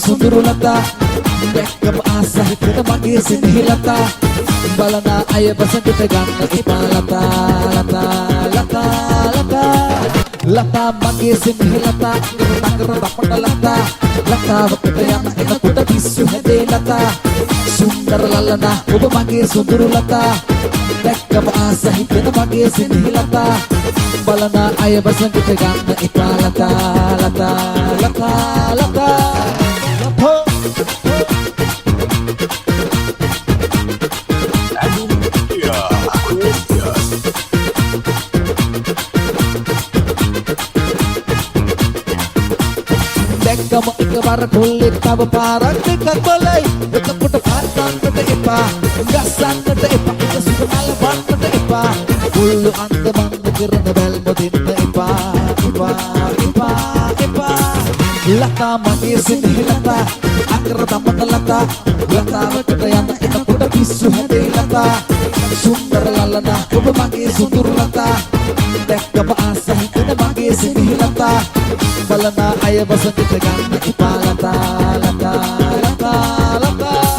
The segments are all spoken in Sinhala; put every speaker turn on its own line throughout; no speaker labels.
Sundurulata Dekam asa hikita magi sinihilata Balana aya basan kita gana ipalata Lata, lata, lata Lata magi sinihilata Gertak-gertak pangalata Lata wakita yang ina kuda bisu hede lata Sundar lalana uba magi sundurulata Dekam asa hikita magi sinihilata Balana aya basan kita gana ipalata Lata, lata, lata පාර පොල්ලේ තව පාරක් දෙකක් බලයි එතකොට පාරකට එපා ගස්සන්නට එපා ඒක සුබ මල වන්නට එපා මුල්ලු අන්දමන්ද කරන බැල්ම දෙන්න එපා එපා එපා එපා ලතා මගේ සිනහ ලතා අකර තමත ලතා ලතාවකට යන එතකොට පිස්සු හැදේ ලතා සුන්දර ලලනා ඔබ මගේ සුඳුරු ලතා දැක්කම ආස හිතෙන මගේ සිනහ ලතා බලන අය වසඟට ගන්න එපා ලතා ලතා ලතා ලතා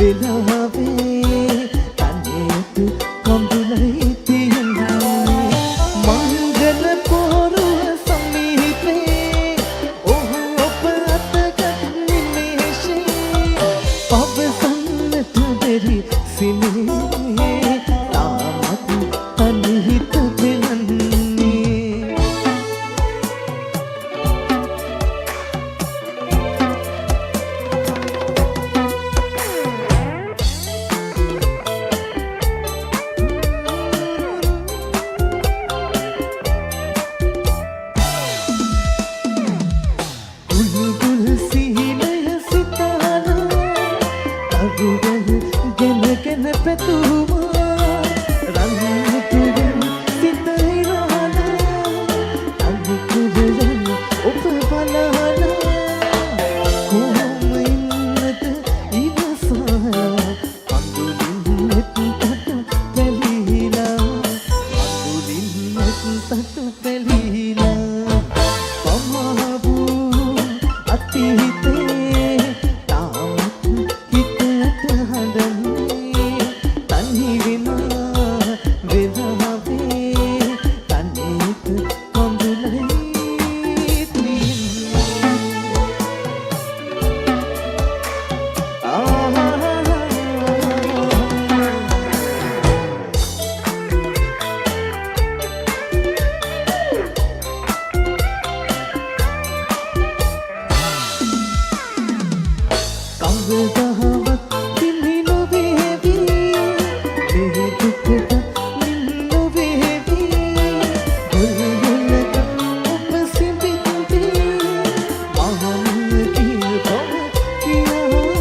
වෙලාවේ තනියට කොඳුලයි තියන්නේ මංගල පොරුව සමීපේ ඔහු ඔබ අතගත් නිමේෂේ පවසන්නට බැරි සිනේ තාමත් තනිහිත වෙලන්නේ ගුල්ගුල් සිහිනය සිතාලා අරුවල් ගෙනගෙන පැතුවා රන්තුවෙන් සිතයි රාලා අනිකුරයන් ඔබ බලාලා කොහොම ඉන්නද ඉවසාලා අඳුලින් නෙත්තට පැලීලා අඳුලින් නෙත්තට පැලීලා පමහබූ අතීතේ තාමත් හිතට හදන්නේ තනි වෙනා වෙලාවේ තනියට කොඳුලයි තියන්නේ කවදාවත් තිලි නොවේවි මේ දුකට නිල් නොවේවි ගොල්ගොල්ලක ඔබ සිඹිද්දී මහන් කිය බව කියාවි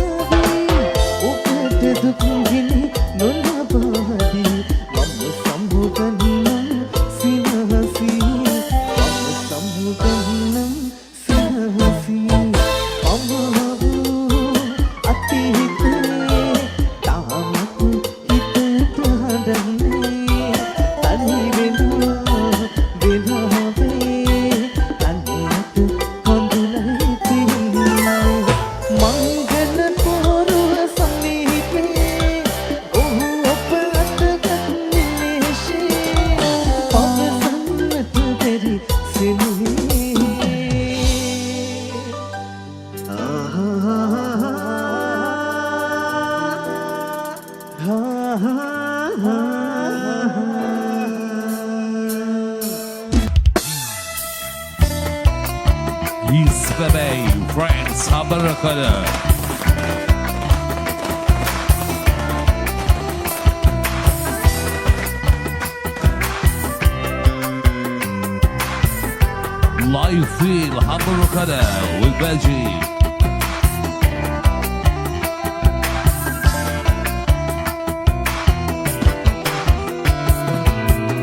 ඔබට දුක් ගිනි නොලබාදී මම සම්මුගන්නම් සිනහසී මම සම්මුගන්නම් සිනහසී අමහබූ අතීතේ තාමත් හිතට හදන්නේ තනි වෙනවා වෙලාවේ තනියට කොඳුලයි තියන්නේ මංගල පොරුව සමීපේ ඔහු ඔබ අතගත් නිමේෂේ පවසන්නට බැරි සිනේ
Isbebey Friends Habarakada Live Feel Habarakada with Belgium.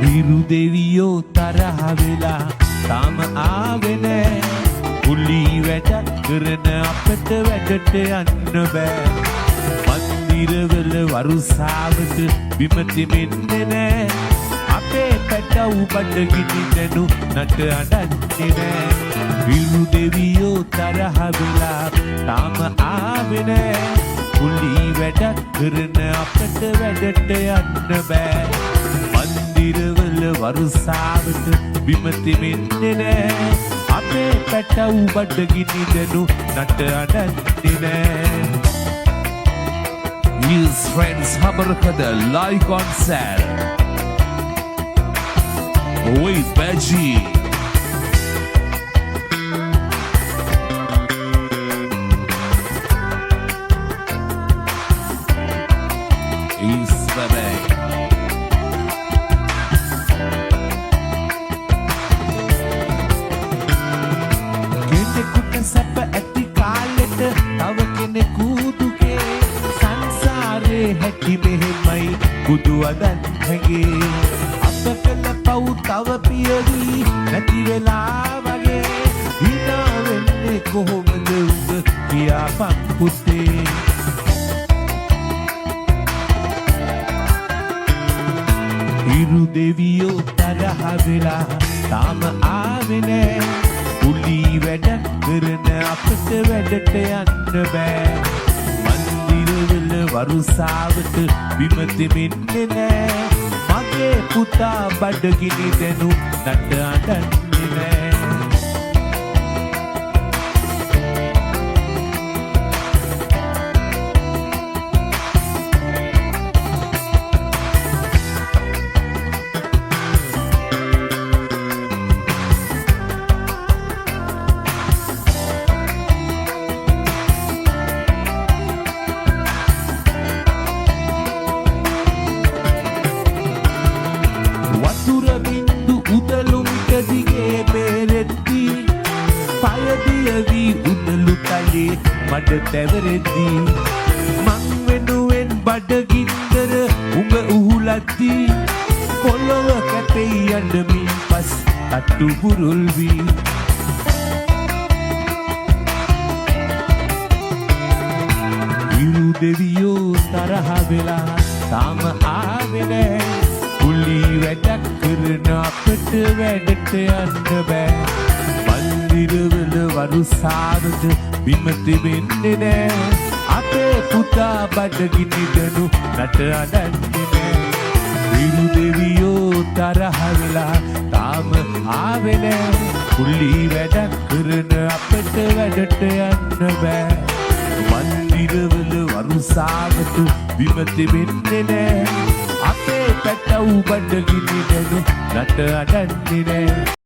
Biru Deviyo තරහ වෙලා තාම ආවේ නෑ කුලි වැඩ කරන අපට වැඩට යන්න බෑ මන්දිරවල වරුසාවට බිම දෙමින්නේ නෑ අපේ පැටව් බඩගිනි දැනු නට අඩන්නේ නෑ විරු දෙවියෝ තරහ වෙලා තාම ආවේ නෑ කුලි වැඩ කරන අපට වැඩට යන්න බෑ මන්දිරවල වරුසාවට බිම දෙමින්නේ නෑ අපේ පැටව් බඩගිනි දැනු නට අඩන්නේ නෑ His Friends Habarakada live concert with Beji. Isbebey කෙනෙකුට සැප ඇති කාලෙට තව කෙනෙකු දුකේ සංසාරේ හැටි මෙහෙමයි බුදු අදන් හැගේ අප කළ පව් තව පියවි නැති වෙලා වගේ හිනා වෙන්නේ කොහොමද උඹ කියාපන් පුතේ හිරු දෙවියෝ තරහ වෙලා තාම ආවේ නෑ කුලි වැඩ කරන අපට වැඩට යන්න බෑ මන්දිරවල වරුසාවට විමතිමින්නේ නෑ මගේ පුතා බඩගිනි දෙනු නට අඩන්නේ නෑ මඩ තැවරෙද්දී මං වෙනුවෙන් බඩගින්දර උඹ උහුලද්දී පොළොව කැපෙයි යන්නමින් පස් අට්ටු බුරුල් වී ඉරු දෙවියෝ තරහ වෙලා තාම ආවේ නෑ කුලී වැඩක් කරන අපට වැඩට යන්න බෑ මන්දිරවල වරුසාවට විමති වෙන්නේ නෑ අපේ පුතා බඩගිනි දනු නට අඩන්නේ නෑ ඉරු දෙවියෝ තරහ වෙලා තාම ආවේ නෑ කුලී වැඩක් කරන අපට වැඩට යන්න බෑ මන්දිරවල වරුසාවට විමති වෙන්නේ නෑ අපේ පැටව් බඩගිනි දනු නට අඩන්නේ නෑ